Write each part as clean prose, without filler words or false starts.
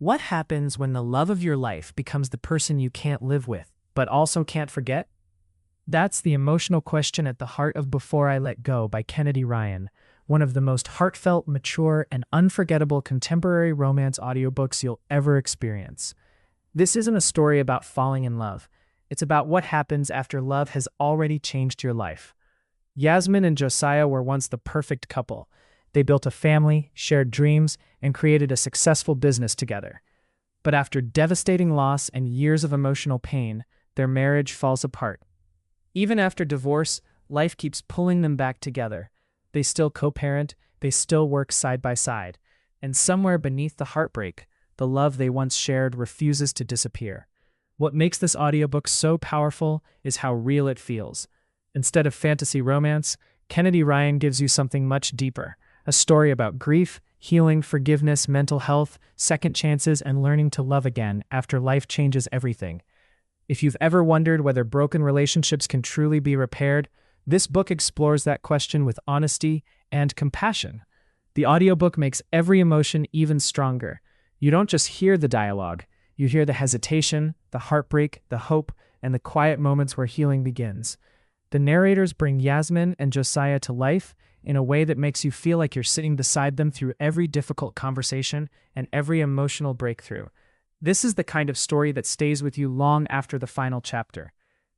What happens when the love of your life becomes the person you can't live with, but also can't forget? That's the emotional question at the heart of Before I Let Go by Kennedy Ryan, one of the most heartfelt, mature, and unforgettable contemporary romance audiobooks you'll ever experience. This isn't a story about falling in love. It's about what happens after love has already changed your life. Yasmin and Josiah were once the perfect couple. They built a family, shared dreams, and created a successful business together. But after devastating loss and years of emotional pain, their marriage falls apart. Even after divorce, life keeps pulling them back together. They still co-parent, they still work side by side, and somewhere beneath the heartbreak, the love they once shared refuses to disappear. What makes this audiobook so powerful is how real it feels. Instead of fantasy romance, Kennedy Ryan gives you something much deeper, a story about grief, healing, forgiveness, mental health, second chances, and learning to love again after life changes everything. If you've ever wondered whether broken relationships can truly be repaired, this book explores that question with honesty and compassion. The audiobook makes every emotion even stronger. You don't just hear the dialogue, you hear the hesitation, the heartbreak, the hope, and the quiet moments where healing begins. The narrators bring Yasmin and Josiah to life in a way that makes you feel like you're sitting beside them through every difficult conversation and every emotional breakthrough. This is the kind of story that stays with you long after the final chapter.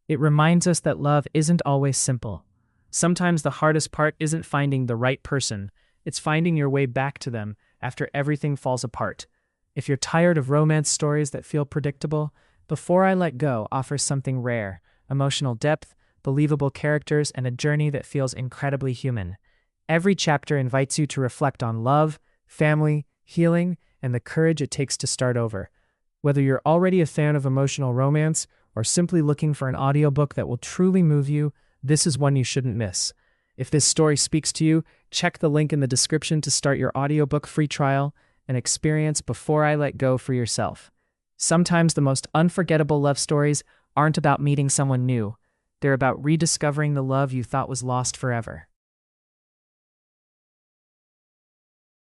It reminds us that love isn't always simple. Sometimes the hardest part isn't finding the right person, it's finding your way back to them after everything falls apart. If you're tired of romance stories that feel predictable, Before I Let Go offers something rare: emotional depth, believable characters, and a journey that feels incredibly human. Every chapter invites you to reflect on love, family, healing, and the courage it takes to start over. Whether you're already a fan of emotional romance or simply looking for an audiobook that will truly move you, this is one you shouldn't miss. If this story speaks to you, check the link in the description to start your audiobook free trial and experience Before I Let Go for yourself. Sometimes the most unforgettable love stories aren't about meeting someone new. They're about rediscovering the love you thought was lost forever.